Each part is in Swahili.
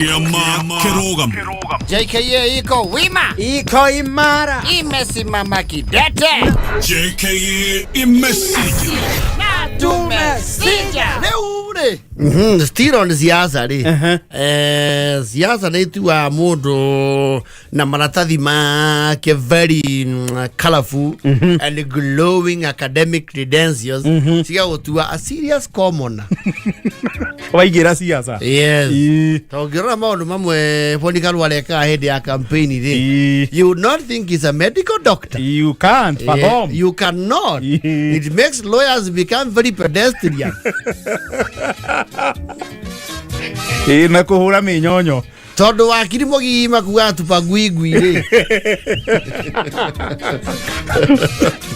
Kirogam. JKA iko wima, iko imara, imesimama kidete. JKA imesija Na tumesija. Leure. Still on siasa ri. Siasa ni tu wa mundu na maratathi make very colorful and glowing academic credentials. Siga gutua a serious commoner. waigira siasa. Yes. Tongera maundu mamwe political waleka head ya campaign ri. You would not think he's a medical doctor. You can't perform. You cannot. It makes lawyers become very pedestrian. Na kuhura minyonyo. Todo wakiri mogima kuga tupagwigwi ri.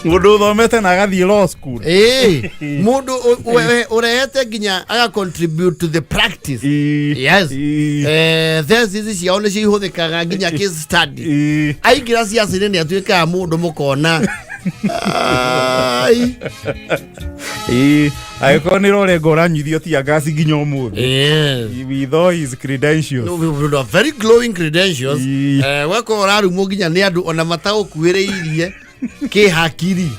Mundu thomete na gathi law school. Mundu urehete ginya aga contribute to the practice. Yes. There's this yaone shi hothekaga ginya case study. Ai gracias ni atuika mundu mukona. I can't really go around with your gas in your mood. With all his credentials. No, with very glowing credentials. Wako raru moginya neadu ona matao kuere irie. Ke hakiri.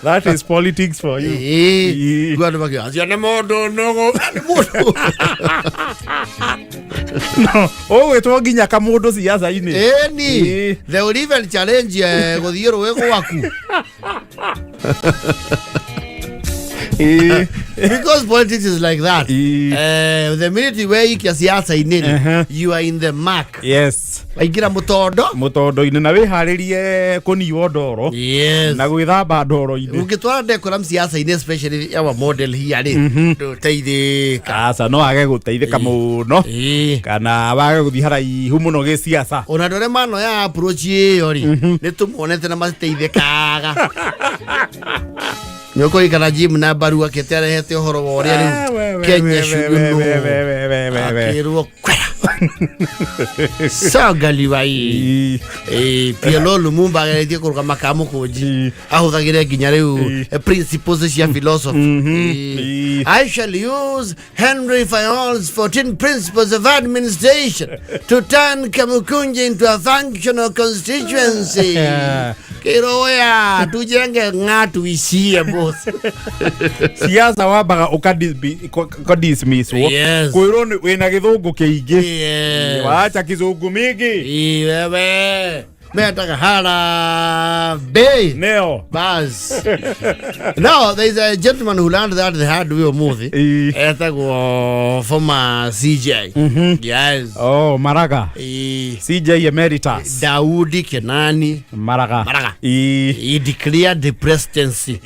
That is politics for you. Gua ndo bagia. Asia nemodo nogo. No. Oh, eto ginya kamodo siasa ini. Ni. They will even challenge godhiero wego waku. Because politics is like that. The minute where you can siasa inini, you are in the mark. Yes. Aigira mutondo ine na we haririe kuni odoro. Yes. Na gwithamba ndoro ine. Ungitwara ndekora siasa ine especially our model here ri. Teithika. Asa no age guteithika muno. Kana wage guthi haraihu muno ge siasa. Ona ndore mano ya approach iyo ri. Nitumuonete na mateithikaga. Nyoko ikana gym na baru aketera hete horo wori ari Kenya shuguno akiru kwera sagali bai Pielo Lumumba agethie kuruga makamu koji ahuthagire ginya riu principles cia philosophy. I shall use Henry Fayol's 14 principles of administration to turn Kamukunji into a functional constituency. Kiroya tujenge ngatu isie boss. Siasa wabaga ukadismiss. Yes. Kwiro wina githungu kiingi. Yes. Waacha kizungu mingi. Wewe. Metaka hala bay. Neo. Baz. Now there is a gentleman who learned that the hard way movie. Etago former CJ. Yes. Oh, Maraga. CJ Emeritus. Daudi Kenani. Maraga. He declared the presidency.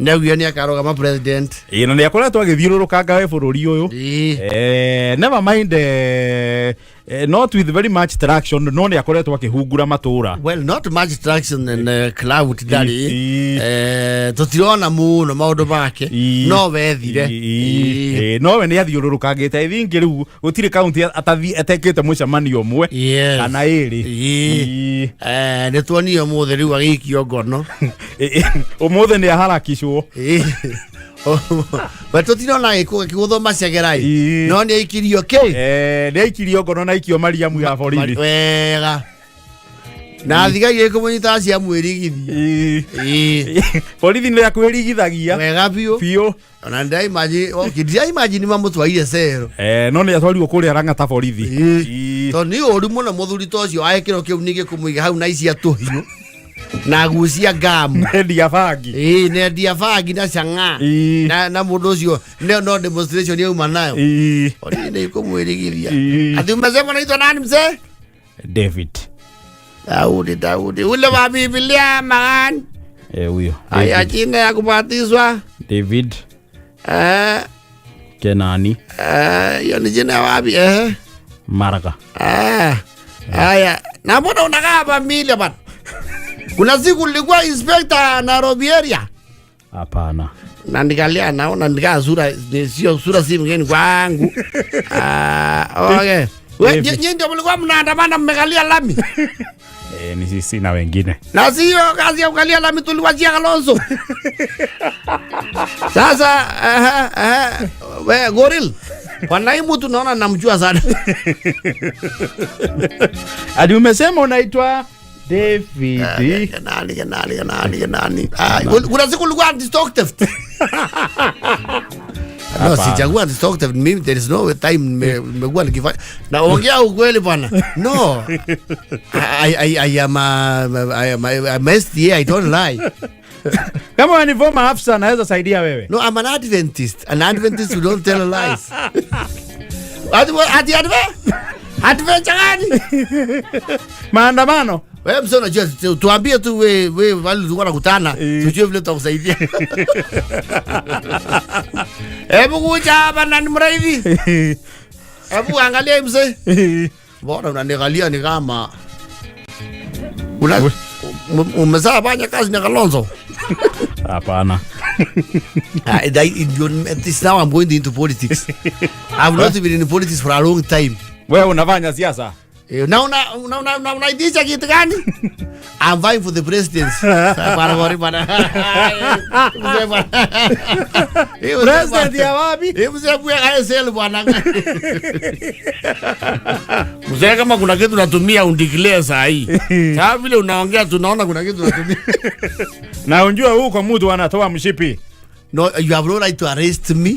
Now we are karoga ma president. Na ni akoretwo agithiururuka we bururi uyu. Never mind not with very much traction. No ni akoretwo akihungura matura. Well, not much traction in cloud daddy. Tutirona muno maundu make. No wethire. No we ni athiururukagite. I think riu gutire county atekete mucemanio umwe kana iri. Nituonio muthe riu agikio ngono. Umuthe ni aharakishwo. But tutirona gikuthoma cegerai. No ni ikirio ke. Ni ikirio ngono na ikio Mariamu ya borithi. Wega. Na thigai kumunyita cia mwirigithia. Borithi ni akwirigithagia. Wega biu. Ona ndai maji, kidia imagine mamutwaire cero. No ni atwarirwo kuri arangata borithi. To ni uru muno muthuri tocio aekiro kiu nige kumuiga hau na icia tuhiu. Na gucia gamu. Ndia bangi. Ne ndia bangi na changa. Na mundu ucio no demonstration yauma nayo. Ori ni kumwirigithia. Ati umesema naitwa nani mzee? David. Daudi. Ule wa Biblia man. Huyo. Aya jina ya kubatizwa. David. Kenani. Hiyo ni jina wapi Maraga. Aya. Na mbona unakaa hapa Milia bana? Kuna siku nilikuwa inspector Nairobi area. Hapana. Na nikalia naona nikaa sio sura si mgeni kwangu. Okay. Wewe nyinyi ndio mlikuwa mnaandamana mmekalia lami. Ni sisi na wengine. Na sio kazi ya kukalia lami tuliwachia Kalonzo. Sasa we goril Wanai mtu naona namjua sana. Hadi umesema unaitwa David. Nani. Kuna siku ulikuwa anti-stock theft. No, sichagua anti-stock theft. Mimi there is no time nimekuwa nikifanya. Na ongea ukweli bwana. No. I am SDA, I don't lie. Kama wanivoma afisa naweza saidia wewe. No, I'm an Adventist. An Adventist who don't tell lies. Advent gani? Maandamano. Wewe msio unajua tuambie tu wewe wale tulikuwa nakutana tujue vile tutakusaidia. Hebu kuja hapa na mraivi. Hebu angalia mzee. Bora unaniangalia ni kama umezaa fanya kazi na Kalonzo. Hapana. This now I'm going into politics. I've not been in politics for a long time. Wewe unafanya siasa? Unaitisha kitu gani? I'm vying for the presidency. President ya wapi? Mzee buya ISL bwana. Mzee kama kuna kitu natumia undiclare saa hii. Sawa vile unaongea tunaona kuna kitu natumia. Na unjua huko kwa mtu anatoa mshipi. No, you have no right to arrest me.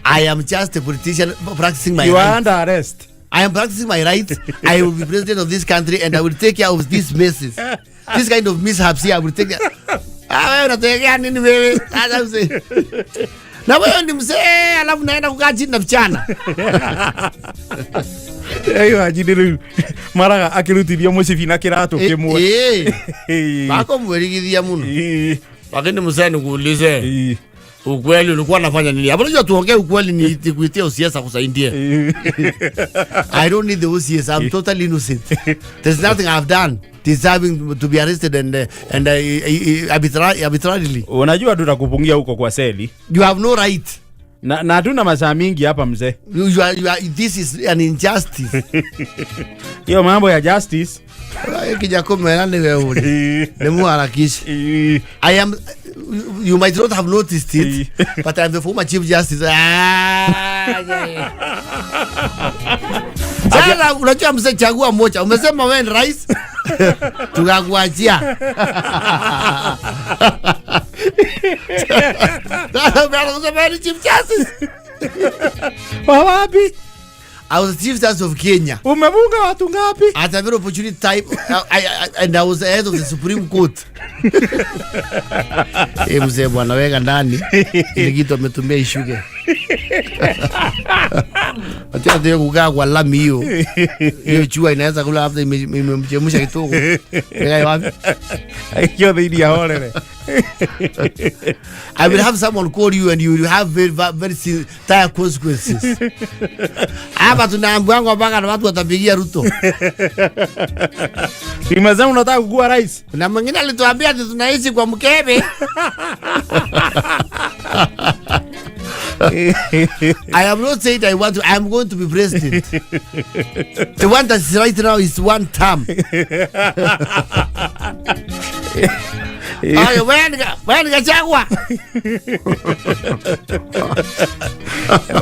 I am just a politician practicing my You right. are under arrest. I am practicing my rights. I will be president of this country and I will take care of these messes. This kind of mishaps here, I will take care. Wewe unategea nini wewe? Sasa mzee. Na wewe ni mzee alafu naenda kukaa chini na mchana. Eyo ajidiri mara akirutiria musifi na kirato kimwe. Bako mwerigithia muno. Lakini mzee nikuulize. Ukweli ulikuwa unafanya nini? Hapo unajua tuongee ukweli ni nikuitia usiasa kusaidia. I don't need the OCS. I'm totally innocent. There's nothing I've done deserving to be arrested and arbitrarily. Unajua tutakupungia huko kwa seli. You have no right. Na hatuna masaa mingi hapa mzee. This is an injustice. Hiyo mambo ya justice. Kijako melane wewe. Nemu harakisha. You might not have noticed it, but I'm the former Chief Justice. Sasa unajua mzee chagua moja. Umesema wewe ni rais. Tukakuachia. Sasa unasema ni Chief Justice. Wapi? I was the Chief Justice of Kenya. Umebunga watu ngapi? At a very opportunity time, and I was the head of the Supreme Court. Mzee bwana weka ndani ile kitu ametumia ishuke. Acha ndio kukaa kwa lami hiyo. Hiyo chua inaweza kula hata imemchemsha kitoko. Weka wapi? Hiyo dhidi ya horere. I will have someone call you and you will have very dire consequences. Hapa tunaambiwa mpaka na watu watapigia Ruto. Imezama unataka kuwa rais. Na mwingine alituambia ati tunaishi kwa mkebe. I am not saying I am going to be president. The one that is right now is one term. Wewe nikachagua.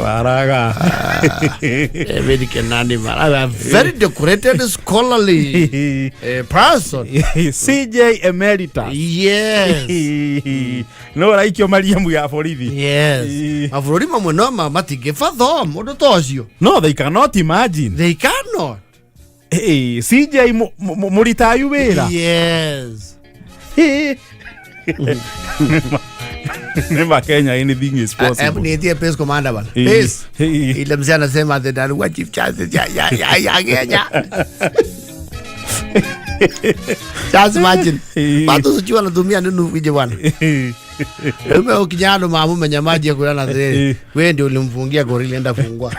Waraga. Very kenani mara. Very decorated, scholarly person. CJ Emeritus. Yes. No raikio Mariamu ya borithi. Yes. Afurori mamwe no matigefa tho mundu tocio. No, they cannot imagine. They cannot. Hey, CJ muritayu wera. Yes. Never Kenya, anything is possible. Hebu niitie Pace Commander bana. Pace. Ile mzee anasema the alikuwa chief justice ya Kenya. Just imagine. Bado sijui anatumia nini vije bwana. Wewe ukijana mamu menyamaji ya kulala zile. Wewe ndio ulimfungia gorilla enda fungua.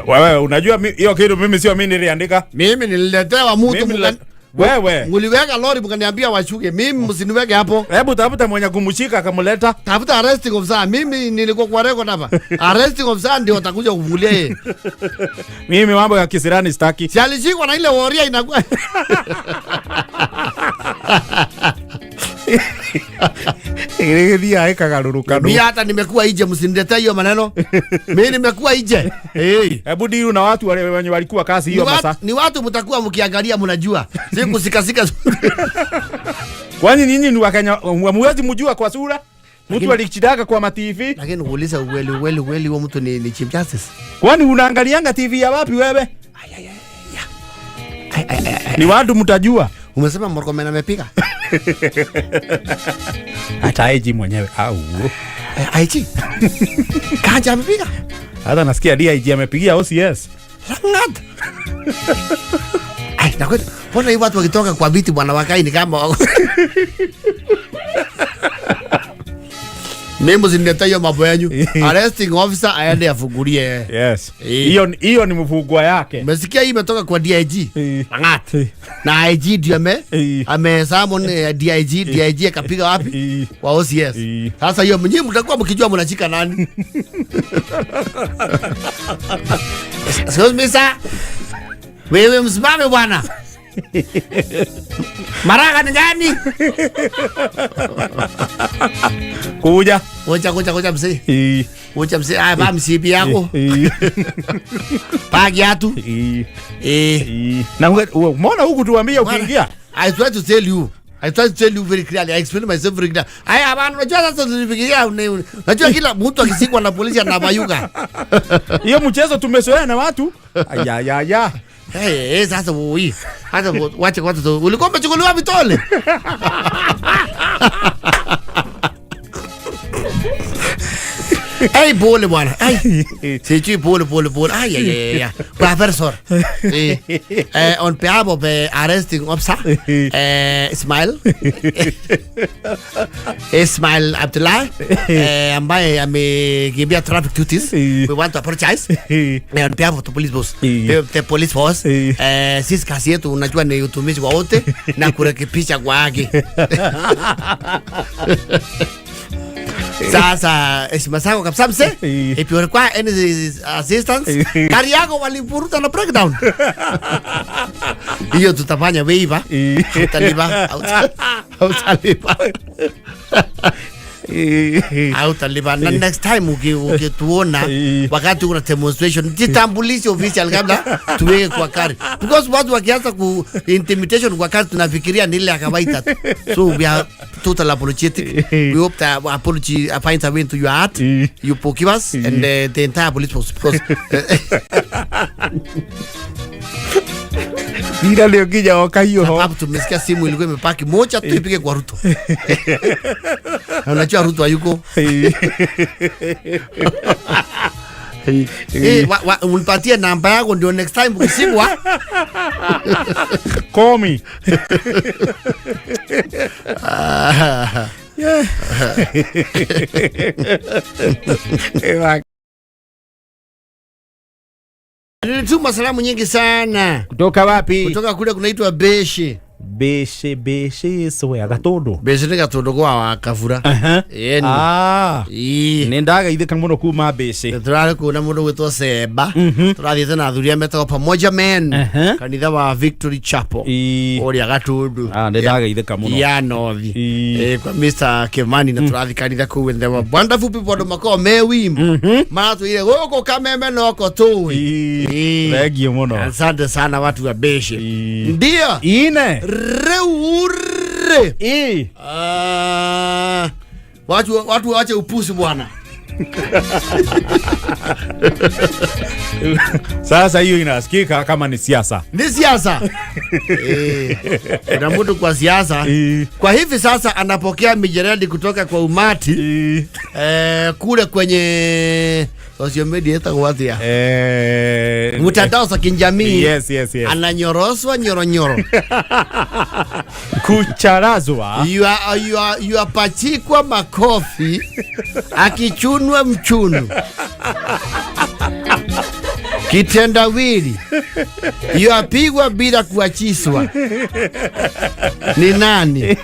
Wewe unajua hiyo kitu mimi sio mimi niliandika. Mimi nililetewa mtu wewe. Muliweka lori mkaniambia washuke. Mimi msiniweke hapo. Hebu tafuta mwenye kumshika akamleta. Tafuta arresting officer. Mimi nilikuwa kwa record hapa. Arresting officer ndio atakuja kuvulia yeye. Mimi mambo ya kisirani sitaki. Si alishikwa na ile warrior inakuwa. Ngeregeria aikagarurukano. Mimi hata nimekuwa nje, msiniletee hiyo maneno. Mimi nimekuwa nje. Hebu diru na watu wale wenye walikuwa kazi hiyo masaa. Ni watu mtakuwa mkiangalia mnajua. Si kusikasika. Kwani ninyi ni Wakenya mwezi mjua kwa sura? Mtu alichidaka kwa ma TV. Lakini uuliza uweli huo mtu ni Chief Justice. Kwani unaangalianga TV ya wapi wewe? Ni watu mtajua. Umesema Murkomen amepiga? Hata IG mwenyewe au. IG. Kaja amepiga? Hata nasikia DIG amepigia OCS. Langat. Ai, nakwenda. Mbona hivi watu wakitoka kwa viti bwana wakai ni kama Mimi zinileta hiyo mambo yenu. Arresting officer aende afungulie. Yes. Hiyo ni mfungwa yake. Umesikia hii imetoka kwa DIG. Langat. Na IG ndio summon DIG akapiga wapi? Wa OCS. Sasa hiyo mwenyewe mtakuwa mkijua mnachika nani. Excuse me sir. Wewe msimame bwana. Maraga ni gani? Kuja mzee. Kuja mzee. Ah, baba msipi yako. Pagi atu. Na umeona huku tuambia ukiingia. I try to tell you very clearly. I explain myself very clearly. Haya bana, unajua sasa tulifikiria unajua kila mtu akisikwa na polisi anabayuka. Hiyo mchezo tumezoea na watu. Ya. Sasa wewe. Hata wacha kwanza ulikuwa umechukuliwa vitole. Hey, pole bwana. Sijui pole. Ay. Professor. On behalf of arresting officer, Ismail Abdullah, ambaye amekimbia traffic duties. We want to apologize. On behalf of the police boss, the police force. Sisi kazi yetu unajua ni utumishi wa wote na kurekebisha kwa haki. Sasa heshima zako kabisa mse. If you require any assistance, gari yako walipuruta na breakdown. Hiyo tutafanya waiver. Utalipa. Na next time ukituona wakati kuna demonstration, jitambulishe official kabla tuweke kwa kari. Because watu wakianza ku intimidation kwa kari tunafikiria ni ile ya kawaida. So we are total apologetic. We hope that apology finds a way into your heart. You forgive us and the entire police force, because Ndio leo kija waka hiyo. Sababu tumesikia simu ilikuwa imepaki moja tu ipige kwa Ruto. Unajua Ruto hayuko. Unipatie namba yako ndio next time ukisigwa. Call me. Nilituma salamu nyingi sana. Kutoka wapi? Kutoka kule kunaitwa Beshe. Beshe so ya Gatondo. Beshe ni Gatondo kwa Kavura. Nendaga ithe kan muno kuma Beshe. Turare kuna mundu witwa Seba. Turathiete na athuria metagwo pamoja men. Kanitha wa Victory Chapel. Oria Gatondo. Nendaga ithe kan muno. Ya Nothi. Kwa Mr. Kemani na turathi kanitha ku and the wonderful people mako mewim. Matu ile goko kameme noko tu. Regio muno. Asante sana watu wa Beshe. Ndio. Ine. Reure. Watu waache upusi bwana. Sasa hiyo inasikika kama ni siasa. Ni siasa. Kuna mtu kwa siasa. Kwa hivi sasa anapokea mijeredi kutoka kwa umati. Kule kwenye social media hata watu ya. Mtandao za kijamii. Yes. Ananyoroswa nyoro. Kucharazwa. You are pachikwa makofi. Akichunwa mchunu. Kitendawili. You apigwa bila kuachiswa. Ni nani?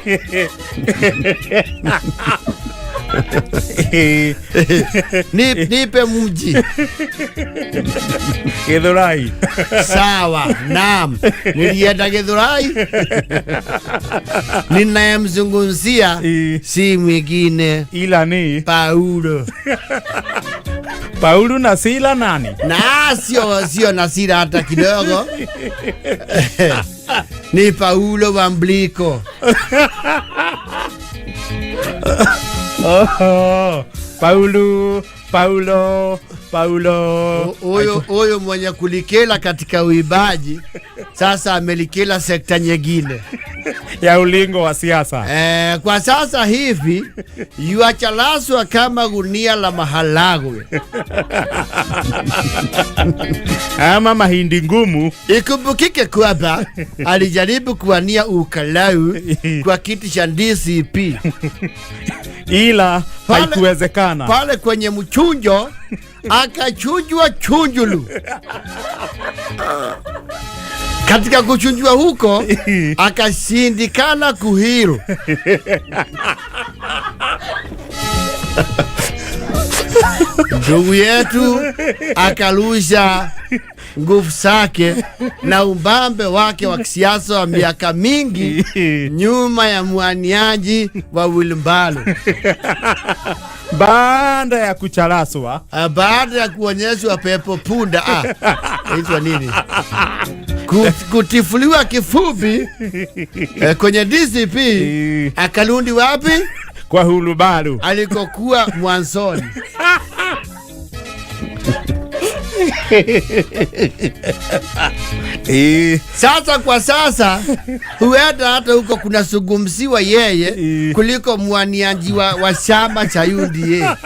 Nipe mji. Githurai. Sawa, naam. Nilienda Githurai. Ninayemzungumzia si mwingine ila ni Paulo. Paulo na Sila nani? Na sio na Sila hata kidogo. Ni Paulo wa Mblico. Paulo. Oyo mwenye kulikela katika uibaji sasa amelikela sekta nyingine ya ulingo wa siasa. Kwa sasa hivi yuachalaswa kama gunia la maharagwe ama mahindi ngumu. Ikumbukike kwamba alijaribu kuwania ukalau kwa kiti cha DCP ila haikuwezekana. Pale kwenye mchunjo akachujwa chunjulu. Katika kuchunjwa huko akashindikana kuhiru. Ndugu yetu akalusha nguvu zake na umbambe wake wa kisiasa wa miaka mingi nyuma ya mwaniaji wa Wilmbalo. Baada ya kuchalaswa, baada ya kuonyeshwa pepo punda, inaitwa nini? Kutifuliwa kifupi kwenye DCP, akalundi wapi? Kwa Hulubalu alikokuwa mwanzoni. Sasa kwa sasa huenda hata huko kuna sugumsiwa yeye kuliko mwaniaji wa chama cha UDA.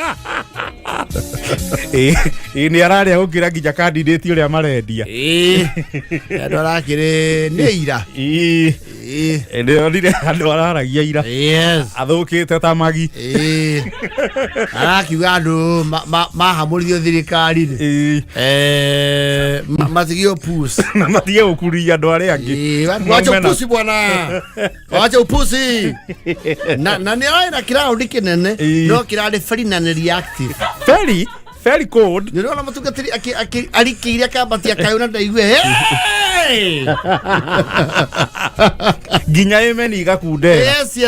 Ni arari agukira nginya candidate uria marendia. Andu arakire ni ira. Ndio ndire andu araragia ira. Athukite ta magi. Arakiuga andu mahamurithio thirikari. Matigio pusi. Matigio ukuria andu aria angi. Wacha pusi bwana. Wacha pusi. Na ni aina kiraundi kinene no kirari free na reactive. Very cold. Ndio na matugatiri alikiria kabatia kayuna ndaigue. Ginya emeni gakunde. Yes.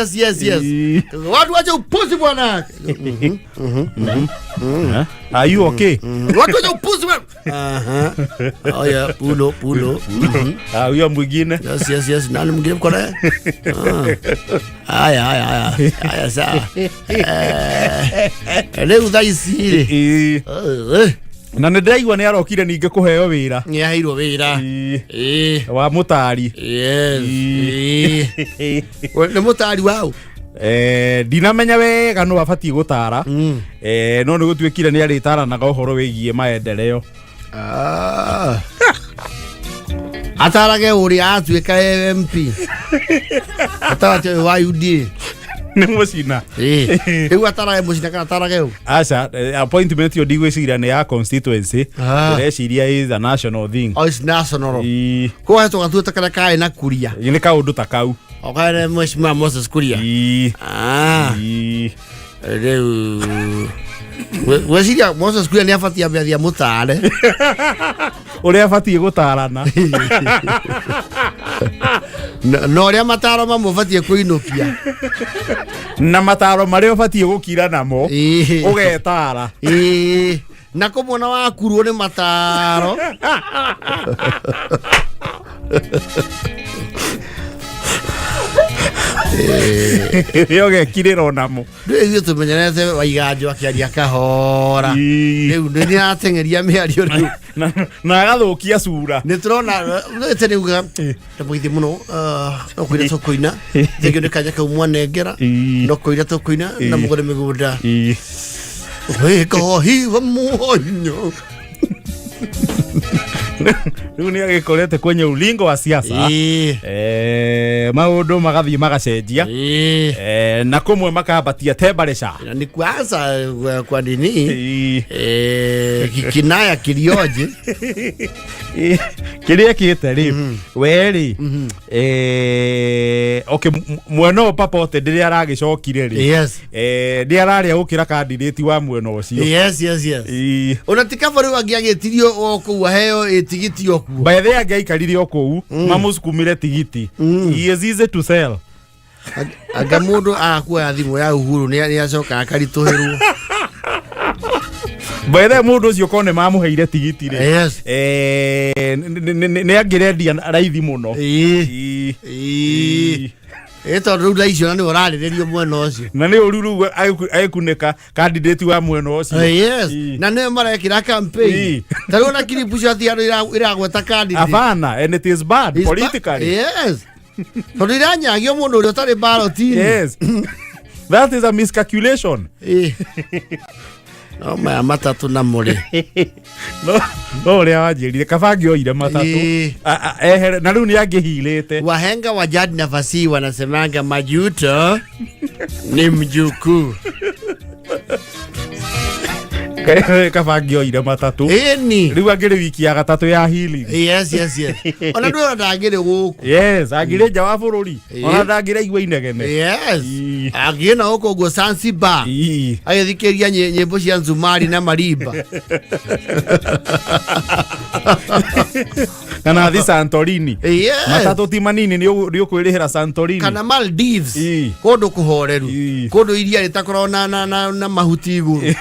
Watu wacha upuzi bwana. Are you okay? Watu wacha upuzi bwana. Oh yeah, pulo. Huyo mwingine. Yes. Nani mwingine mkona? Aya sawa. Leo dhaisire. Na nĩndĩraigua nĩ arokire ningĩ kũheo wĩra. Nĩ aheirwo wĩra. Wa mũtari. Yes. Nĩ mũtari wao. Ndinamenya wega no abatie gũtara. No nĩ gũtuĩkire nĩ arĩtaranaga ũhoro wĩgiĩ maendeleo. Atarage ũrĩa atuĩka MP. Atarage wa UDA. Nĩ mũcina. Rĩu atarage mũcina kana atarage ũũ? Aca, appointment yo ndigwĩciria nĩ ya constituency. Ndĩreciria is a national thing. Oh, it's national. Kwa hiyo tũgatuĩta kana kaĩ na Kuria. Nĩ kaũndũ ta kau. Okaire Mheshimiwa Moses Kuria. Rĩu weciria Moses Kuria nĩ abatie ambeithia mũtare. Ũrĩa abatie gũtarana. No ria mataro mamubatie kuinukia. Na mataro marĩa ũbatie gũkira namo ũgetara. Na kũmwona wakurwo nĩ mataro. Yo gekirĩrwo namo. Rĩu tũmenyerete Waiganjo akĩaria kahora. Rĩu nĩ atengeria mĩario rĩu. Na agathukia cura. Nĩ tũrona tene uga ndamũithi mũno no kũina tũkũina. Thegio nĩ kanya kau mwanengera. No kũina tũkũina na mũgore mĩgũnda. Wĩkohiwa mwonyo. Rĩu nĩ agĩkorete kwenye ulingo wa siasa. Maũndũ magathiĩ magacenjia. Na kũmwe makabatia temperature. Ni kwanza kwa nini? Kinaya kilioje. Kiria kiete ri weri okay mweno papote ndiri aragicokire ri yes ndi araria gukira candidate wa mweno ucio yes unatika bari wangiagitirio oku heo itigiti oku by the way angiaikarire oku mamusukumire tigiti he is easy to sell anga mundu akuoya thimu ya Uhuru ni acoka akarituhirwo by the way mundu ucio kone mamuheire tigiti ri yes ni angirendia raithi muno eto ruda icio ni urarirerio mweno ucio na ni ururu aikunika candidate wa mweno ucio yes na ne marekira campaign taro na kilipu cio thiaro iragweta candidate afana and it is bad politically yes tondu iranyagio mundu uri utari ballotini yes that is a miscalculation no maya matatu na muri no uri wanjirire kabangi oire matatu na riu ni angihilite wahenga wa jadi na fasihi wanasemanga majuto ni mjukuu kabangi oire matatu eni riu angire wiki ya gatatu ya healing yes ona ndu ndangire guku yes angire nja wa bururi ona ndangire igwa inegene yes agina uko go Zanzibar agithikeria nyimbo cia Nzumari na Marimba kana thi Santorini matatu ti manini ni ukwirihira Santorini kana Maldives kundu kuhoreru kundu iria ritakorwo na mahuti iguru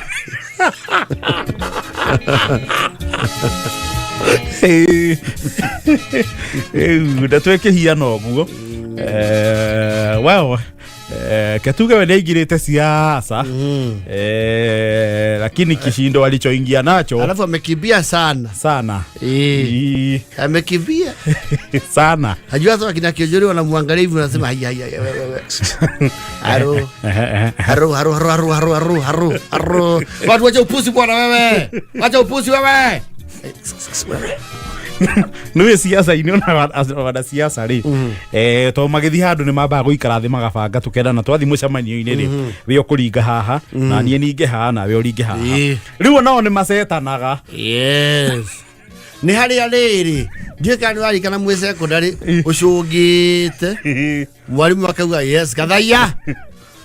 ndatweke hiano guo wow Ketuge we neigirite siasa lakini kishindo alichoingia nacho alafu amekimbia sana amekimbia sana hajua hata kina Kiojori wanamwangalia hivi wanasema haro watu wacha upusi bwana wewe wacha upusi wewe Nwe siasa iniona wana siasa ri to magithi handu ni mamba guikara thi magabanga tukenda na twathi mucemanio-ini ri we ukuringa haha na nie ninge haha na we uringe haha riu nao ni macetanaga yes ni hari ariri ndika ni wari kana mwe secondary ucungite mwarimu akauga yes kathaya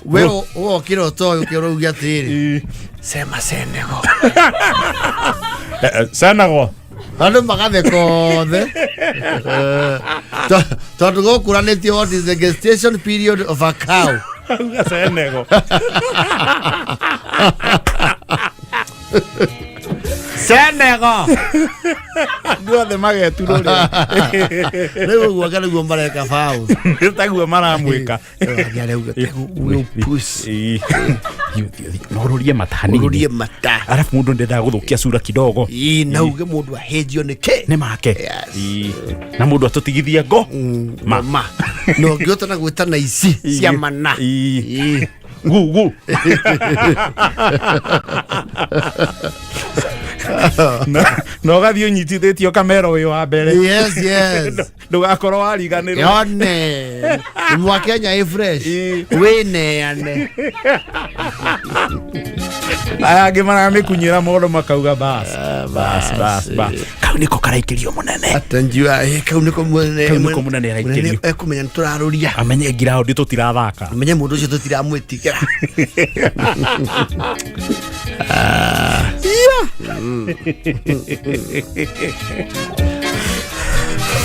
we o kiro to ukirugia tiri sema Senegal Senegal andu magathe kothe tondu gukuranitio what is the gestation period of a cow Senegal Senegal duothe mageturo riu gwakana guo mareka fau taguo maramwika norurie mata alafu mundu ndenda guthukia sura kidogo nauge mundu ahejio ni make na mundu atutigithia ngo mama no giota na gwetana ici cia mana gu no gathio nyitithitio kamera uyu wa mbere yes ndugakorwo wariganirwo yone mwa Kenya i fresh wene ane aya ngimana mikunyira modo makauga bas kau niko karaikirio munene atanjua kau niko munene araikirio ekumenya turaruria amenye ground tutirathaka amenye mundu ucio tutiramwitigira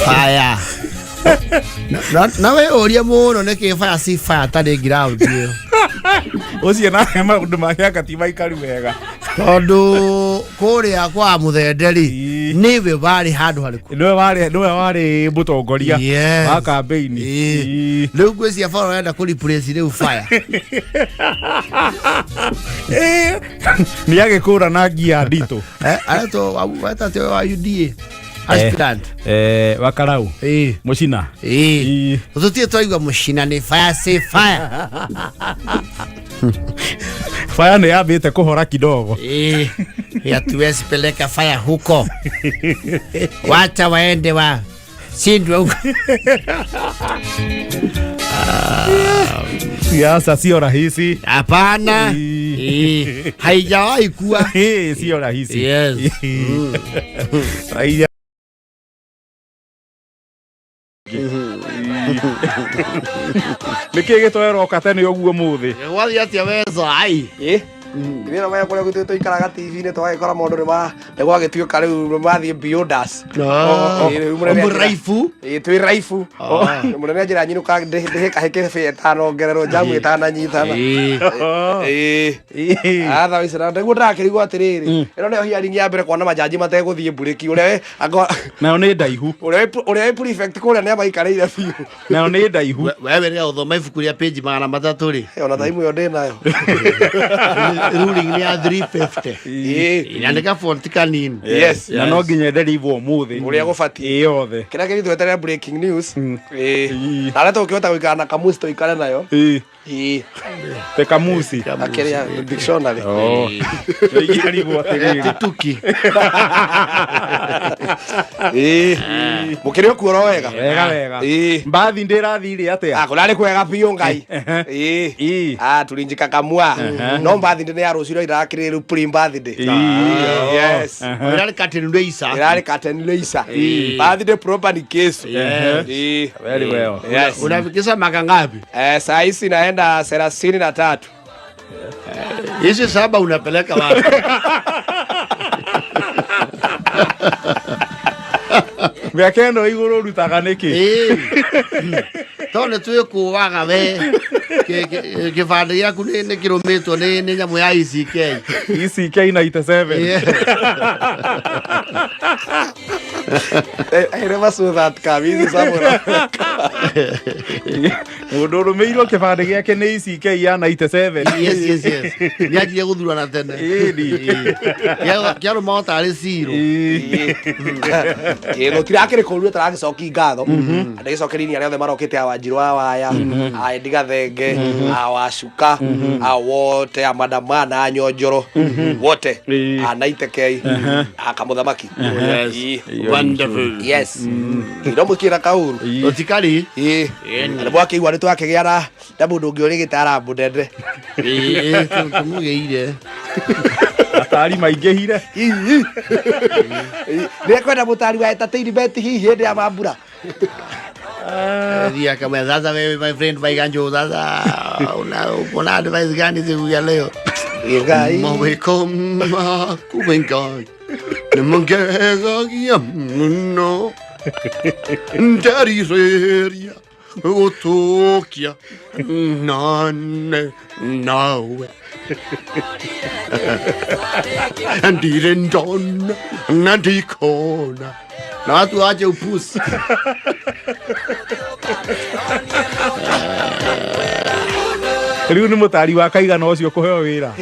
fire na we oria muno neki fire si fire tari ground yo ucio na maundu make akatima ikaru wega tondu kuria kwa muthenderi niwe bari handu hariku niwe wari mutongoria wa campaign riu ngwiciria baro enda ku replace riu fire ni agikura na ngia ndito arato wata te wa UDA aspirant wakarau mucina tutie twaigua mucina ni fire say fire fire ni yambite kuhora kidogo hatuwezi peleka fire huko wacha waende wa sindwe huko siasa sio rahisi hapana haijawahi kuwa sio rahisi yes Niki gitwero katene uguo muthi. Gwathi atia wezo ai. Ivira maya kule kutu ikaraga TV ne twagikora maundu ni ma gwagituika riu mathie biodas Raifu twi raifu munene njira nyinuka ndihika hike fetano ngerero jamu itana nyitana atha wisira ndeguo ndakirigwo atiriri ino ne hiaring ya mbere kuona majaji mateguthie mburiki uria nayo ni ndaihu uria prefect kuria ne maikareire biu nayo ni ndaihu wewe ria uthoma ibuku ria page 300 ri ona thaimu yo ndinayo ruling ni ya 350 inandika font kanini yes na no nginya nderivo muthi uria gubati yothe kira kiri tweterera breaking news na leto ukihota guikara na kamusi tuikare nayo te kamusi akiria dictionary igarivo atiriri tuki mukiri okuoro wega wega mbathi ndirathire atia kurari kwega biu ngai tulinjika kamua no mbathi ndine ya ruciro irakiriru pre birthday yes irari katin leisa mbathi de proper ni case very well yes unafikisha maka ngapi saa hizi naenda 33 hizi 7 unapeleka wapi Bekendo iguru rutaga niki tone tuwe kuwaga we kibande yaku ni kilometro ni nyamu ya ICK ICK 97 I never saw that kabizi samura Mudoro meiro kibande giake ni ICK ya 97 yes nyagiye guthura na tene kiaro mota ari zero no tirakire kuruta taragicoki ngatho ndagicokerini aria othe marokite awanjirwa waya ndiga thenge awacuka awote amadamana anyonjoro wote anaiteke akamuthamaki wonderful yes ndo mukira kauru otikari ndo bwakiigwa nitu akigiana na mundu ungi uri gitara mbudende tumugeire atari maingihire nikwenda mutari wa entertainment hihi hindi ya mambura dia kama sasa wewe my friend Baiganjo sasa una advice gani siku ya leo ngai mawekoma kubengai nemongega no ndari seria otokia nane nawe andirendon nadikona na watu waje upusi riu ni mutari wa kaigana ucio kuheo wira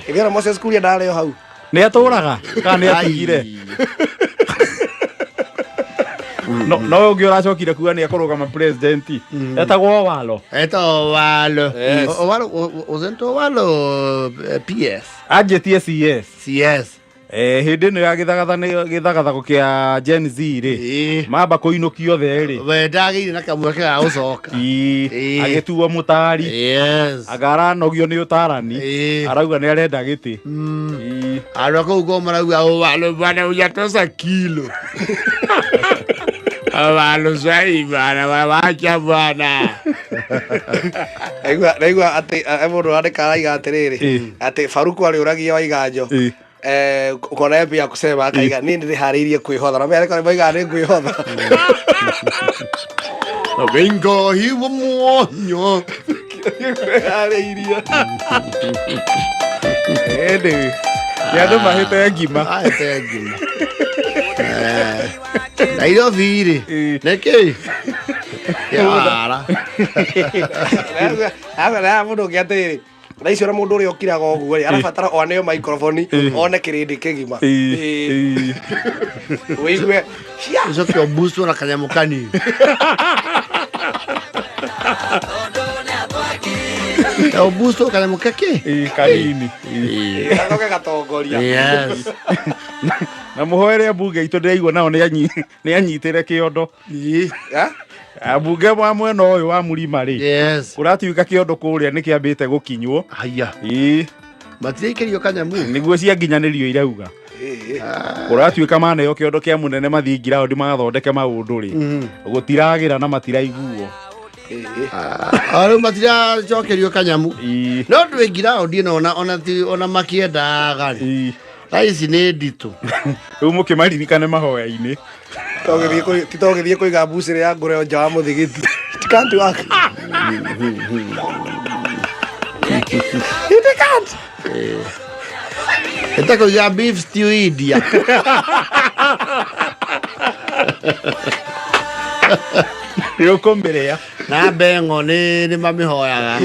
igera Moses Kuria ndareo hau ni aturaga kana ni atigire no ungi uracokire kuga ni akorugama president etagwo walo ozento walo PS ajetie CS hindi no ya githagathago kia Gen Z ri mamba kuinukio the ri we ndagire na kamweke ga ucoka agituo mutari agara nogio ni utarani arauga ni arenda giti arwa ko go marauga walo bana ujatosa kilo walo sai bana wacha bana Naigua ati mundu andika aiga atiriri ati Faruku ari uragia Waiganjo ukona pia kusema akaiga nini ndihariirie kwihotha na mimi ariko moiga ni kwihotha vengo hiwo mwonyo hariirie ende yado mahete ngima Nairo vire neke yara na mundu ngiatiriri na icio na mundu uri okiraga oguo ri arabatara oneo microphone one kirindi kigima wigue iso kio busto na kanyamukani o busto kanyamukake kanini ndoke gatongoria yes na muhoere mbunge itu ndiraigua nao ni anyitire kiondo abunge mwa mwena uyu wa Murima ri yes uratuika kiondo kuria ni kiambite gukinywo haya matikerio kanyamu niguo cia nginyanirio irauga uratuika mana yo kiondo kia munene mathingira ndi magathondeke maundu ri gutiragira na matiraiguo Aro matira chokerio kanyamu. No ndwingira audi no ona makienda gari. Ici nĩ nditũ. Rĩu mũkĩmaririkane mahoya-inĩ. Titogĩthiĩ kũiga mbucĩrĩ ya ngũrwe nja wa mũthigiti. It can't work. It can't. Ĩtakũiga beef stew India. Nĩũkũmĩrĩa. Na bengo nĩ mamĩhoyaga.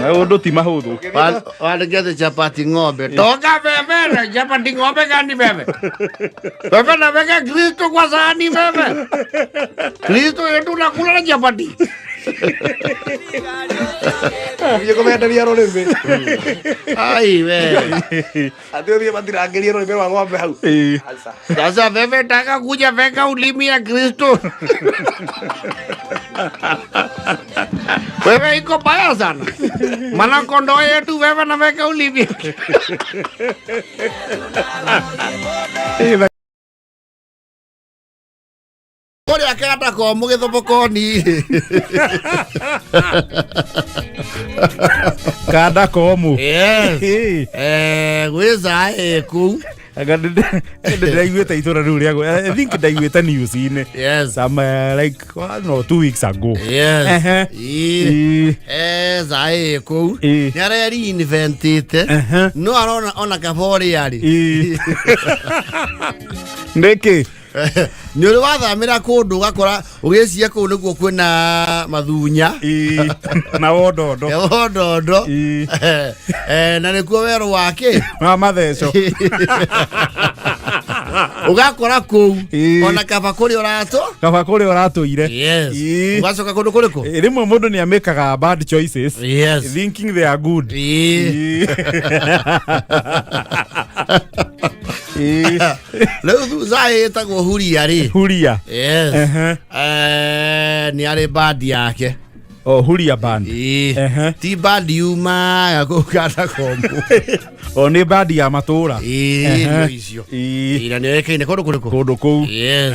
Na ũndũ ti mahũthũ. Wandĩkĩte chapati ng'ombe. Toka bebe, chapati ng'ombe gani bebe? Bebe naweka Kristo kwa sahani bebe. Kristo yetu unakula na chapati. Kũmenderia rũrĩmĩ. Ai we. Atĩ ũthiĩ matirangĩrie rũrĩmĩ rwa ng'ombe hau. Sasa bebe taka kuja weka ulimi ya Kristo. Wewe iko baya sana. Maana kondoo yetu wewe naweka ulimi. Kore akata ko mugithobokoni. Kada komu. Yes. Gweza ku. Ndaiguĩte itũra rĩu rĩa I think ndaiguĩte news-inĩ. Yes. Some like 2 weeks ago. Yes. Zae ku. Nĩ areri inventite. No arona ona kabori yari. Nĩkĩ? Nĩ ũrĩ wathamĩra kũndũ ũgakora ũgĩciria kũu nĩguo kwĩna mathunya na wondondo na nĩkuo werũ wake wa matheco ũgakora kũu ona kaba kũrĩa ũratũire ũgacoka kũndũ kũrĩkũ rĩmwe mũndũ nĩ amĩkaga bad choices thinking they are good. Rĩu Zae ĩtagwo Huria rĩ. Huria. Yes. Nĩ arĩ bandi yake. Huria band. Ti bandi yumaga gũkanda komu. Nĩ bandi ya matũũra. Nĩ icio. Na nĩ yũĩkaine kũndũ kũrĩkũ? Kũndũ kũu. Yes.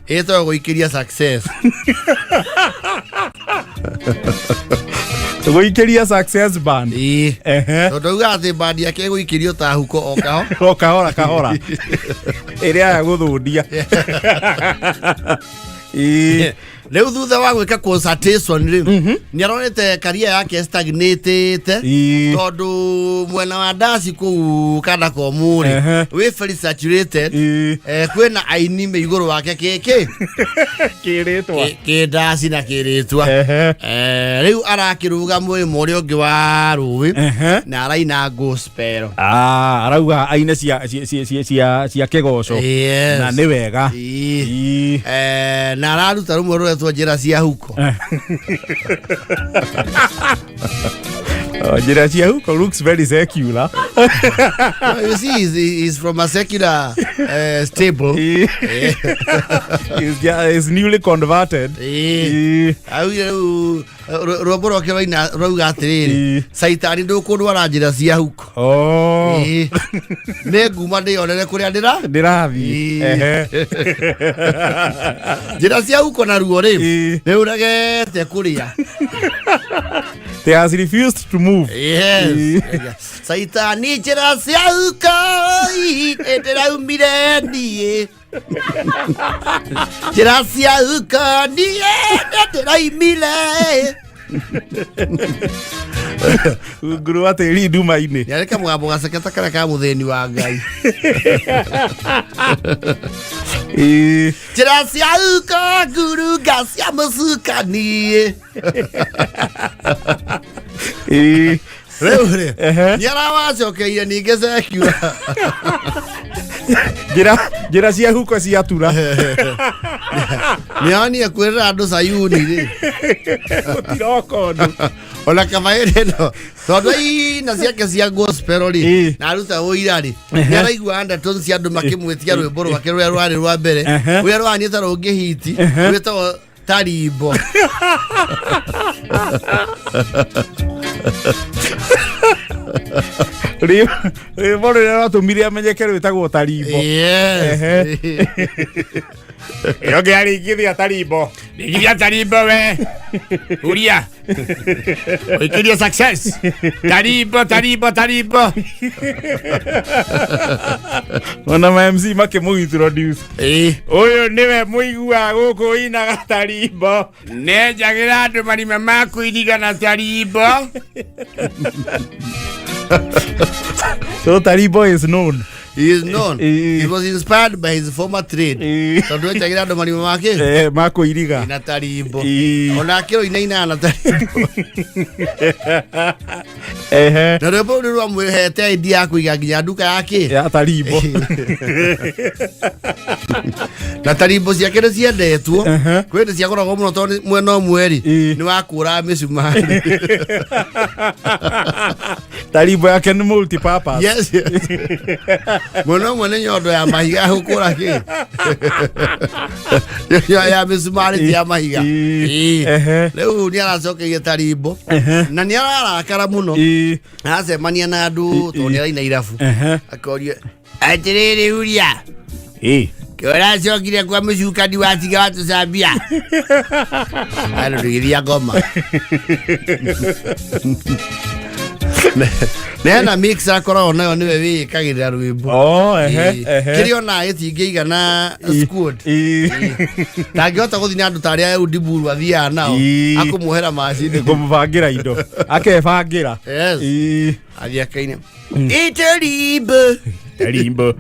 Ĩtagwo Gũikĩria Success. Gũikĩria Success band. Tondũ uga atĩ bandi yake gũikĩrio ta huko o kahora ĩrĩa ya gũthũndia. Rĩu thutha wa gwĩka consultation rĩ nĩ aronete career yake stagnatete tondũ mwena wa dance kũu kada komu rĩ wĩ very saturated kwĩna aini me igũrũ wake kĩndaci na kĩrĩtwa rĩu arakĩruga mwĩmo ũrĩa ũngĩ wa rũĩ na araina gospel arauga aine cia kĩgoco na nĩ wega na araruta rũmwe rũretwo njĩra cia huko. Njĩra cia huko looks very secular. You see, he's from a secular stable. He's newly converted. Rwambo rwake rauga atĩrĩrĩ Saitani ndũkũndwara njĩra cia huko. Nĩ nguma ndĩonere kũrĩa ndĩrathiĩ. Njĩra cia huko na ruo rĩ nĩ ũregete kũrĩa. They has refused to move. Yes. Saitani njĩra cia huko ndĩraumire niĩ. Njĩra cia huko niĩ ndĩraumire. Nguru wa tĩri nduma-inĩ. Nĩ arĩ kamũgambo gaceketa karĩa ka mũthĩni wa Ngai. Njĩra cia huko ngurunga cia mũcukani. Rĩu rĩ nĩ arawacokeire ningĩ sekiura. Njĩra cia huko ciatura. Nĩonire kwĩrĩra andũ Sayuni rĩ gũtiroka ũndũ ona kaba ĩno tondũ ina ciake cia gospel rĩ na aruta ũira rĩ nĩ araigua undertones cia andũ makĩmwĩtia rwĩmbo rwake rũrĩa rwarĩ rwa mbere rũrĩa rwanyita rũngĩ hiti rwĩtagwo Tarimbo. Rĩmbo rĩrĩa ratũmire amenyeke rwĩtagwo Tarimbo. Yo que arĩkithia Tarimbo. Rĩkithia Tarimbo we. Uria. Oikĩria success. Tarimbo. Ona ma MC makĩmũintroduce. Ũyũ nĩwe mũigua gũkũ inaga Tarimbo. Nenjagĩra andũ marima ma kũirigana Tarimbo. So Tarimbo is known. He is known. He was inspired by his former trade. Tondũ enjagĩra andũ marima make. Ma kũiriga. Ina Tarimbo. Ona akĩro inaina na Tarimbo. Na rwĩmbo rũrũ rwamwĩhete idea ya kũiga nginya nduka yake. Ya Tarimbo. Na Tarimbo ciake nĩ ciendetwo. Kwĩ nĩ ciagũragwo mũno tondũ mwena ũmwe rĩ nĩ wa kũra mĩcumarĩ. Tarimbo yake nĩ multi-purpose. Yes. Mwena ũmwe nĩ nyondo ya mahiga gũkũra kĩ. Ya mĩcumarĩ ti ya mahiga. Rĩu nĩ aracokeire Tarimbo na nĩ ararakara mũno. Acemania na andũ tondũ nĩ araina irabu. Akoria atĩrĩrĩ Uria. Kĩracokire kwa mũcukani wa tiga wa tũcambia. Ano tũgĩthia ngoma. Nena mix akoragwo nayo nĩwe wĩkagĩrĩra rwĩmbo. Kĩrĩa ona gĩtingĩigana squad. Ndangĩhota gũthiĩ na andũ ta arĩa Udiburu athiaga nao akũmuohera macini kũmũbangĩra indo akebangĩra. Athiĩ akaine Tarimbo.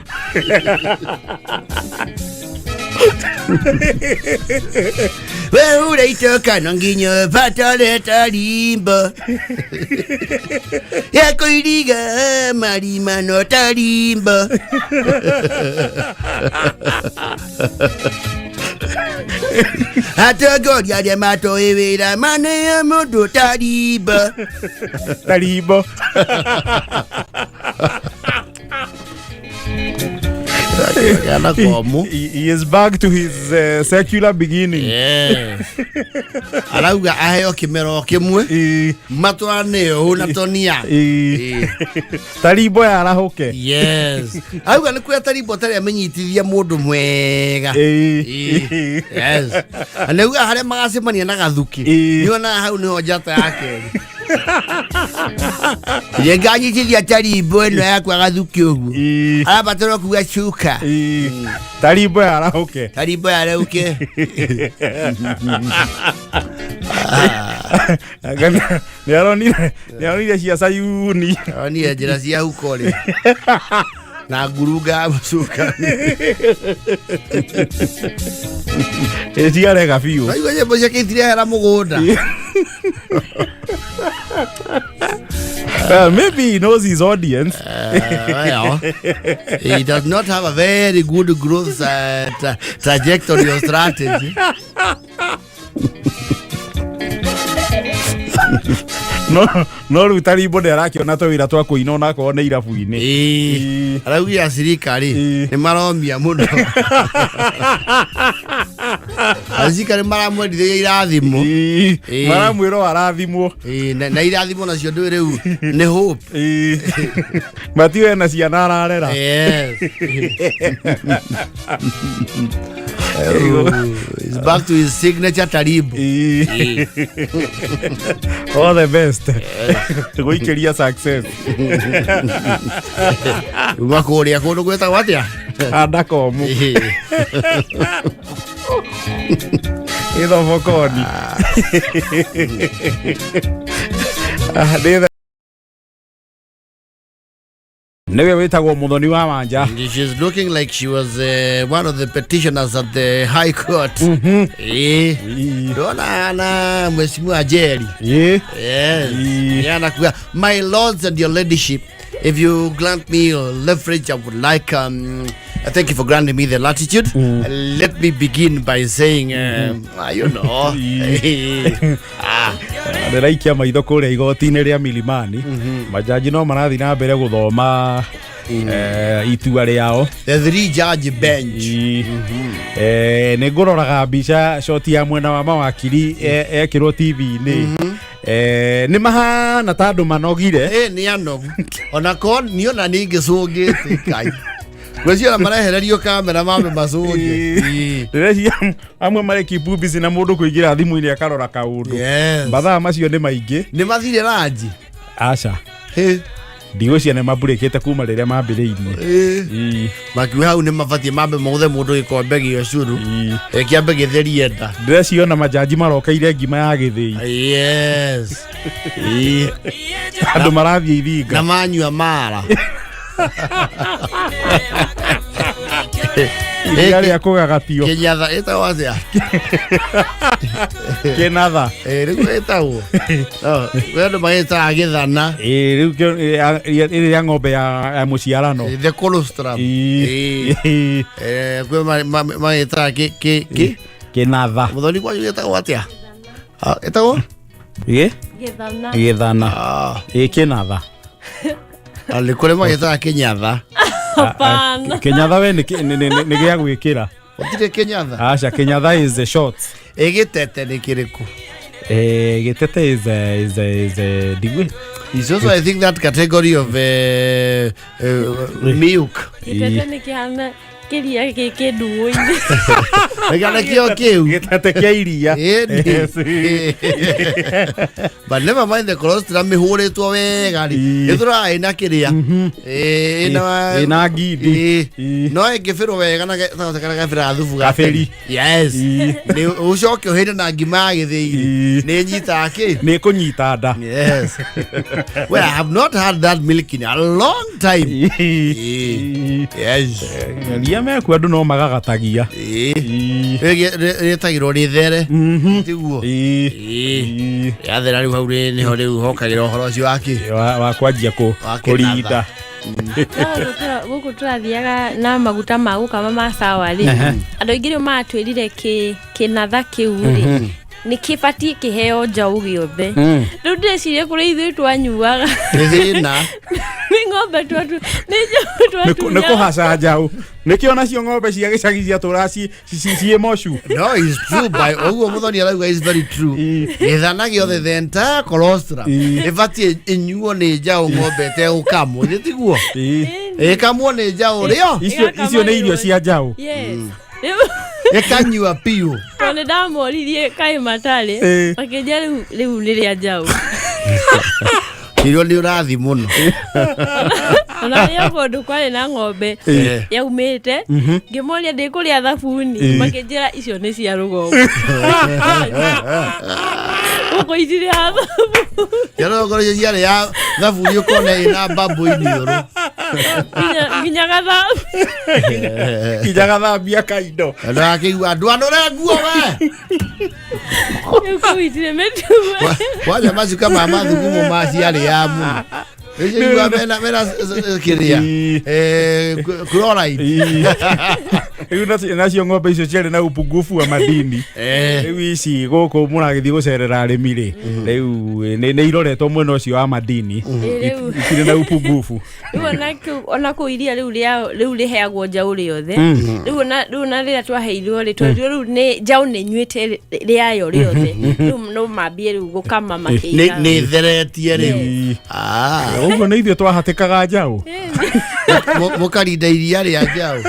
We uraitoka no nginya patale Tarimbo. Ya kũiriga marima no Tarimbo. Atongoria arĩa matoĩ wĩra manea mũndũ Tarimbo. He is back to his secular beginning. Arauga aheo kĩmero kĩmwe matwarane ũũ na Tonia. Tarimbo yarahũke. Yes. Arauga nĩ kuoya Tarimbo tarĩ amenyitithia mũndũ mwega. Yes. Anauga harĩa magacemania na Gathuki nĩona hau nĩho njata yake. Nganyitithia Tarimbo ĩno yakwa Gathuki ũguo. Arabatara kuga cuka. Tarimbo yarahũke. Nĩaronire cia Sayuni. Nĩaronire njĩra cia huko rĩ. Na ngurunga mũcuka. Ciarega biũ. Aigua nyĩmbo ciake itirehera mũgũnda. Maybe he knows his audience. Well, he does not have a very good growth trajectory or strategy. No rĩu Tarimbo nĩarakĩona tũwĩra twa kũina ona akorwo nĩ irabu-inĩ. Araugia acirikari nĩ maromia mũno. Acirikari maramwendithia irathimo. Maramwĩra arathimwo. Na irathimo nacio ndũĩ rĩu nĩ hope. Matiwe na ciana ararera. He's back to his signature Tarimbo. All the best. Gũikĩria success. Uma kũrĩa kũndũ gwĩtagwo atĩa? Kanda komu. Ithobokoni. Newe wetagwo Muthoni wa Wanja. She's looking like she was one of the petitioners at the High Court. Dona na mheshimiwa Jerry. Yes. Yana kuwa, my lords and your ladyship, if you grant me your leverage, I would like thank you for granting me the latitude. Let me begin by saying, you know, Nĩraikia maitho kũrĩa igoti-inĩ rĩa Milimani. Majaji no marathiĩ na mbere gũthoma itua rĩao. The 3-judge bench. Nĩ ngũroraga mbica shoti ya mwena wa mawakiri ekĩrwo TV-inĩ. nĩ mahana ta andũ manogire nĩ anogu ona ko niona ningĩ cũngĩte kai gwĩciria marehererio kamera mambe macũnge ndĩreciria amwe marĩ kibubici na mũndũ kũingĩra thimũ-inĩ akarora kaũndũ mathaa macio nĩ maingĩ nĩ mathire ranji aca ndigũcia nĩ mambũrĩkĩte kuma rĩrĩa mambĩrĩirie makiuga hau nĩ mabatiĩ mambe maũthe mũndũ gĩkombe gĩa cũrũ kĩambe gĩtherie nda ndĩreciona majaji marokeire ngima ya gĩthĩi andũ marathiĩ ithinga na manyua mara iria rĩa kũgagatio kĩnyatha ĩtagwo atĩa kĩnatha rĩu ĩtagwo andũ magĩtaga gĩthana rĩu ĩrĩ rĩa ng'ombe ya mũciarano the colostrum kwĩ magĩtaga kĩnatha mũthoni kwanyu gĩtagwo atĩa ĩtagwo gĩthana kĩnatha nĩ kũrĩ magĩtaga kĩnyatha kĩnyatha we nĩ gĩa gwĩkĩra gũtirĩ kĩnyatha aca kĩnyatha is the short gĩtete nĩ kĩrĩkũ gĩtete is digwe is also I think that category of milk gĩtete nĩ kĩhana kĩria gĩkĩ nduũ-inĩ gĩkana kĩo kĩu gĩtete kĩa iria but never mind the colostrum mĩhũrĩtwo wega ĩthũraga ĩna kĩrĩa ĩna ngindi no ĩngĩbĩrwo wega na gabĩra thubu gabĩri nĩ ũcoke ũhĩne na ngima ya gĩthĩi nĩ nyitaga kĩ nĩ kũnyita nda well I have not had that milk in a long time ria meku andũ no magagatagia rĩtagĩrwo rĩthere tiguo yathera rĩu hau nĩho rĩu hokagĩra ũhoro ũcio wa kwanjia kũrinda gũkũ tũrathiaga na maguta ma gũkama ma sawa rĩ andũ aingĩ rĩu matwĩrire kĩnatha kĩu rĩ nĩ kĩbatiĩ kĩheo njaũ gĩothe rĩu ndĩreciria kũrĩa ithuĩ twanyuaga thĩna nĩ ng'ombe nĩ kũhaca njaũ nĩkĩo nacio ng'ombe cia gĩcagi ciatũra ciĩ mocu no is true by ũguo mũthoni arauga is very true gĩthana gĩothe the entire colostrum ĩbatiĩ ĩnyuo nĩ njaũ ng'ombe ĩtegũkamwo nĩ tiguo ĩkamwo nĩ njaũ rĩo icio nĩ irio cia njaũ ĩkanyua piũ tondũ nĩ ndamoririe kaĩ matarĩ makĩnjia rĩu nĩ rĩa njaũ irio nĩ ũrathi mũno ona rĩo kũndũ kwarĩ na ng'ombe yaumĩte ngĩmoria ndĩkũrĩa thabuni makĩnjĩra icio nĩ cia rũgongo gũkũ itirĩ ya thabuni yarogoro ciarĩ ya thabuni ũkona ĩna mbambũ iniũrũ nginya gathambia kaindo andũ akĩigua andũ anũre nguo we gũkũ itirĩ mĩtume wanja macuka ma mathugumo maciarĩ ya mũno Nĩjua mena kĩrĩa chloride rĩu nacio ng'ombe icio ciarĩ na upungufu wa madini rĩu ici gũkũ mũragĩthiĩ gũcerera arĩmi rĩ rĩu nĩ iroretwo mwena ũcio wa madini itirĩ na upungufu rĩu ona kũu iria rĩu rĩheagwo njaũ rĩothe rĩu na rĩrĩa twaheirwo rĩu njaũ nĩ nyuĩte rĩayo rĩothe rĩu no mambie rĩu gũkama makĩiga nĩ theretie rĩu ũguo nĩ ithuĩ twahatĩkaga njaũ mũkarinda iria rĩa njaũ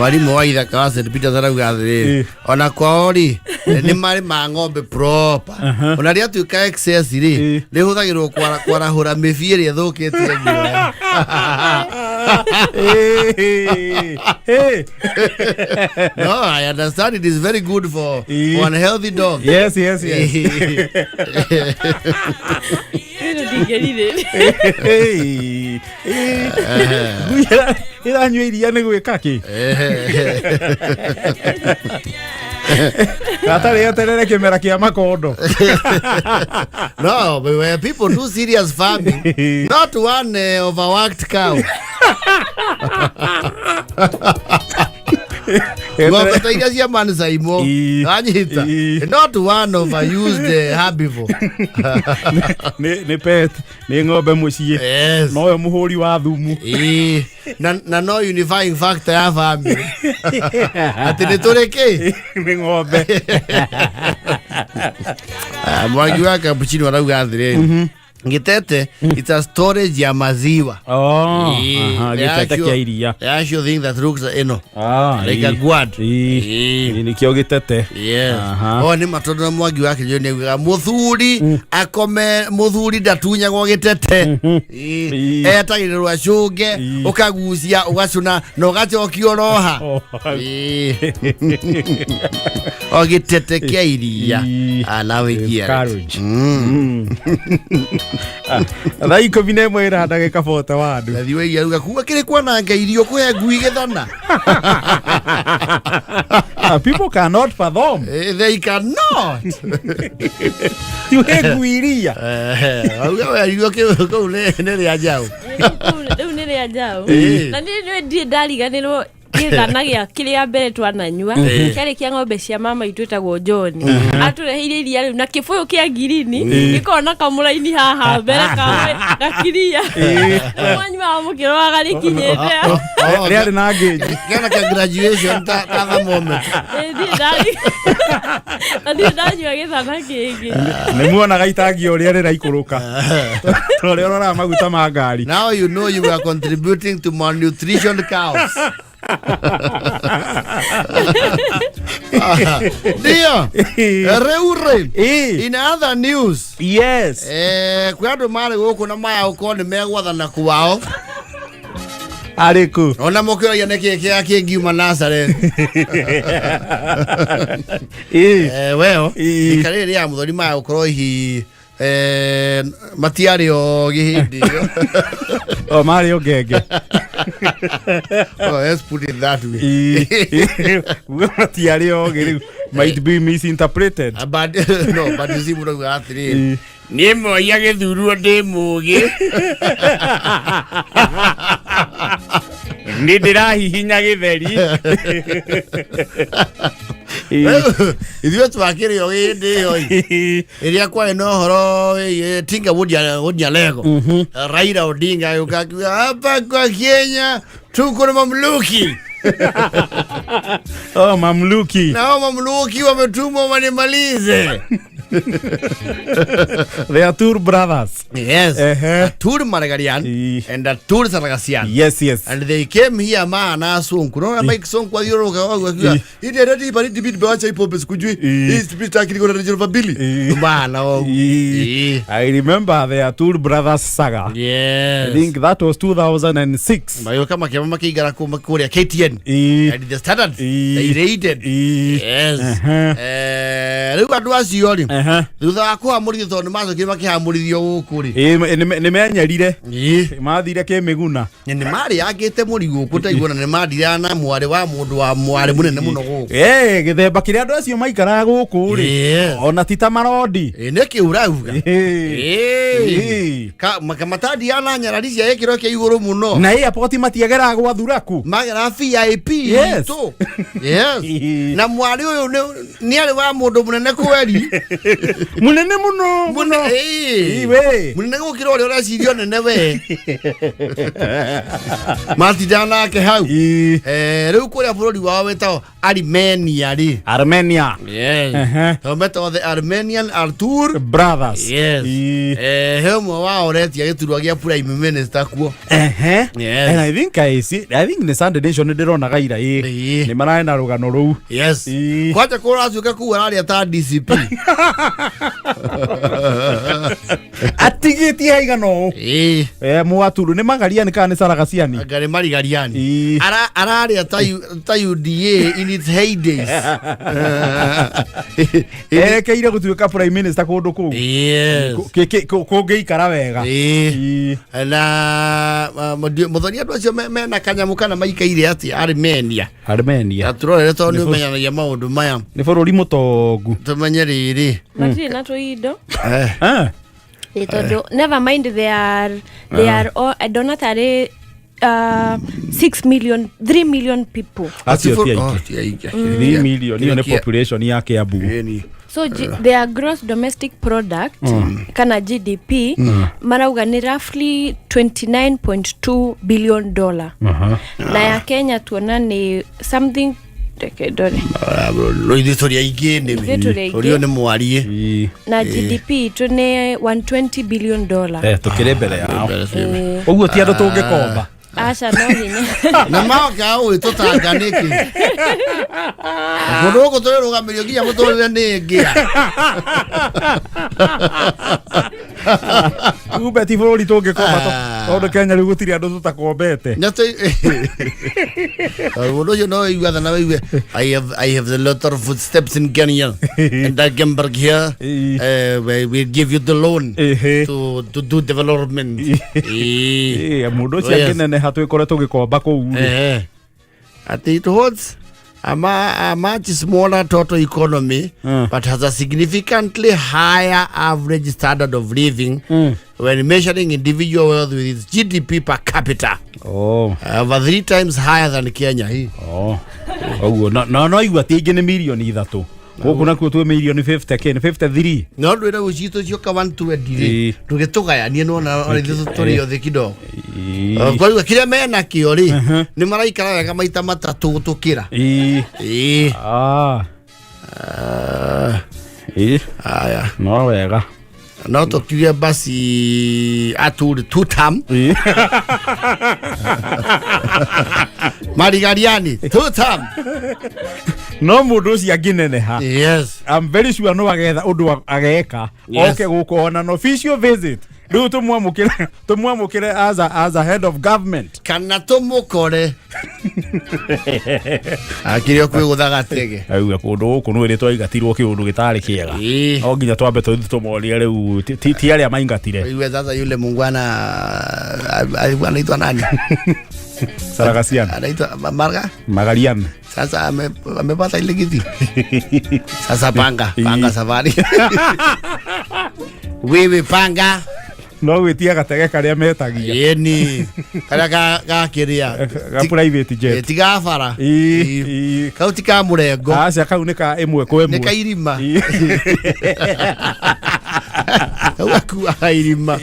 warimũ wa ithaka wa St. Peter arauga atĩrĩrĩ ona kwao rĩ nĩ marĩ ma ng'ombe proper ona rĩa tuĩka excess rĩ rĩhũthagĩrwo kwarahũra mĩbi ĩrĩa ĩthũkĩtie guoya no I understand it is very good for one healthy dog yes iranyua iria nĩ gwĩka kĩ gatarĩ eterere kĩmera kĩa makondo no but when people do serious farming not one overworked cow ng'ombe ta iria cia Man Saimo anyita not one overused herbivore. Nĩ pet, nĩ ng'ombe mũciĩ. Yes. No yo mũhũri wa thumu. Na no unifying factor ya family. Ati nĩ tũrĩ kĩ? Nĩ ng'ombe. Mwangi wa Kapuchino arauga atĩrĩrĩ, Gitete, it's a storage ya maziwa. Gitete kia iria. The actual thing that looks, like a gourd. Ni kio gitete. Yes. Ni matondo na Mwangi wake ndio ni muthuri akome muthuri ndatunyagwo gitete. Etagirwa cunge ukagucia ugacuna na ugacokio roha. O gitete kia iria. Alawe kia. Thaa 11 ira ndagika 40 wa andu. Na thiwe yaruga kuwa kire kwananga irio kwe ngui githana. People cannot fathom. They cannot. You ngui iria. Auga irio kau ne ria jau. Riu ni ria jau. Na ni ndariganirwo githanagia kiria mbere twananyua kiari kia ng'ombe cia mama itu etagwo John atureheire iria riu na kibuyu kia ngirini gikona kamuraini haha mbere kawe gakiria mwanywa mukirwaga rikinyete riari na ngeji kana ka graduation ta moment ndi ndanywa githana kingi ni muonaga itangio ria riraikuruka tore rora maguta ma ngari. Now you know you are contributing to malnutrition cows. Ndio reure in other news. Yes. Kwa ndo mare guku na maya uko ni megwathana kwao ariku ona mokyo ya neke kia kingiuma Nazareth. Weo ikariri ya muthoni maya ukorwo hi matiari o gihindi o mari o gege. Oh, let's put it that way. Matiari o gege might be misinterpreted. But no, but you see what we have to ni mo ya githurwo ndi mugi ni ndirahihinya githeri. Ithuĩ twakĩrĩo hĩndĩ ĩyo ĩrĩa kwarĩ na ũhoro Tinga Wodia Lego Raila Odinga yukakiwa hapa kwa Kenya tuko na mamluki. Oh, mamluki. Na mamluki wametumwa wanimalize. They are two brothers. Yes. Tur Maragarian and a Tur Saragasian. Yes, yes. And they came here mana Sonko. No make Sonko Yoroga. He did ready but it bit bacha popes could you? He's to be taking on the region of Billy. Man, I remember they are two brothers saga. Yes. I think that was 2006. Mayoka Makamaki Garako Korea KTN. And the standard they raided. Yes. Look at what you on. Thutha kwa muri thoni macoki makihamurithio guku ri ni menyerire mathire ke miguna ni mari yagite murigo kutaigona ni mathire na mwari wa mundu wa mwari munene muno guku githemba kiria andu acio maikara guku ri ona tita marodi ni kiurauga makamata diana nyarari cia ikiro kia iguru muno na airport matiagera gwa thuraku magera VIP to yes na mwari uyu ni ari wa mundu munene kweri munene muno iwe munene gukira uri uracirio nene we matidana ke hau riu kuria bururi wao wetao Armenia ri Armenia yes meto the Armenian Artur brothers yes hemo wao retia giturwa gia prime minister kuo yes and I think the Sunday Nation ndirona gaira ni maraena rugano ruu yes kwacha kuracuka kuwa ari ata DCP atigiti haigano muaturu ni magariani kana ni saragasiani ngari marigariani arari ata UDA in its heydays keire gutuika prime minister kundu ku yes kungeikara wega na muthoni andu acio mena kanyamu kana maikaire ati Armenia aturore to ni umenyanagia maundu maya ni bururi mutongu tumenye riri matire na tuindo tondu never mind they are all I don't know tare 3 million people. Acio ti aingĩ. 3 million niyo nĩ population ya Kiambu. So their gross domestic product kana GDP marauga ni roughly $29.2 billion. Na ya Kenya tuona ni something Loithitoria ingĩ nĩ orio nĩ mwarie na GDP tu ni $120 billion. Tukĩrĩ mbere yao. Ũguo ti andũ tũngĩkomba. Acha no hinya. Na maka ũtũtanga nĩkĩ? Mũndũ ũgũtũrĩ rũgamĩrĩrio nginya mũtũrĩre nĩ ngĩa. Kumbe ti bũrũri tũngĩkomba tondũ Kenya rĩu gũtirĩ andũ tũtakombete. Mũndũ ũcio no iguatha na wĩigue I have a lot of footsteps in Kenya and I came back here we give you the loan to do development. Mũndũ ũcio akĩnene hatwĩkore tũgĩkomba kũu. It holds a much smaller total economy but has a significantly higher average standard of living when measuring individual wealth with its GDP per capita. Over 3 times higher than Kenya. No igua ti ingĩ nĩ milioni 3. Gũkũ nakuo twĩ milioni 53. No ndwĩra ũcitũ cioka 120 tũgĩtũgayanie nona tũrĩ othe kidogo. Kwa hiyo kile mena kĩo rĩ nĩ maraikara wega maita matatũ gũtũkĩra. Aya no wega. No tũkiuge basi atũrĩ tutam Marigariani tutam no mũndũ ũcio angĩneneha. Yes, I'm very sure no agetha ũndũ ageka oke gũkũ ona an official visit rĩu tũmwamũkĩre as a head of government kana tũmũkore akĩrĩ kwĩgũtha gatege auga kũndũ gũkũ nĩ twaigatirwo kĩũndũ gĩtarĩ kĩega no nginya twambe tũmorie rĩu ti arĩa maingatire. Iwe sasa yule mungwana anaitwa nani? Saragasian anaitwa Magarian. Sasa amepata ile kiti. Sasa panga safari. Wewe panga no gwitia gatege karĩa metagia yeni karĩa gakĩrĩa ga private jet tiga bara kauti ka mũrengo aca kau nĩ ka ĩmwe kwa ĩmwe nĩ kairima akua irima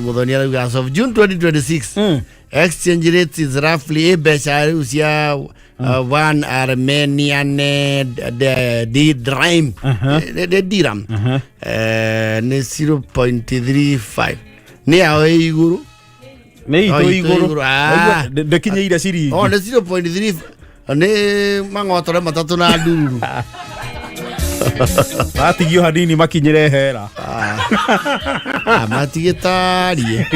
Muthoni arauga as of June 2026 exchange rate is roughly mbeca rĩu cia one Armenian dirham ni 0.35 ni ao iguru ni iguru ndekinyeire ciringi ni 0.3 ni mang'otore matatu na ndururu batigio hanini makinyire hera matigitarie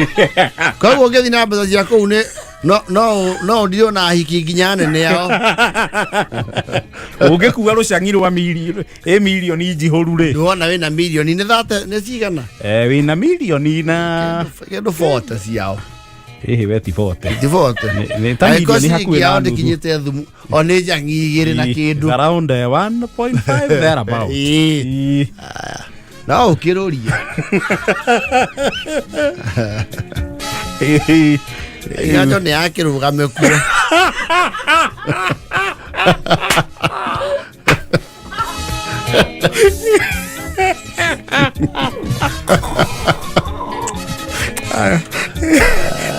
koguo ngethi na mbeca cia kũu nĩ no ndio na hiki nginya nene yao ũngĩkua rũcangi rwa milioni njihũru rĩ ndona wĩna milioni nĩ cigana wĩna milioni na kĩndũ 40 ciao we ti 40 nĩ ta milioni hakuhĩ na nuthu kinyĩte thumu o nĩ njangi igĩrĩ na kĩndũ around 1.5 there about no ũkĩrũria Nganjo nĩ akĩrũgame kuo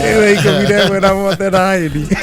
ewe ikomire mwena wote na hĩndĩ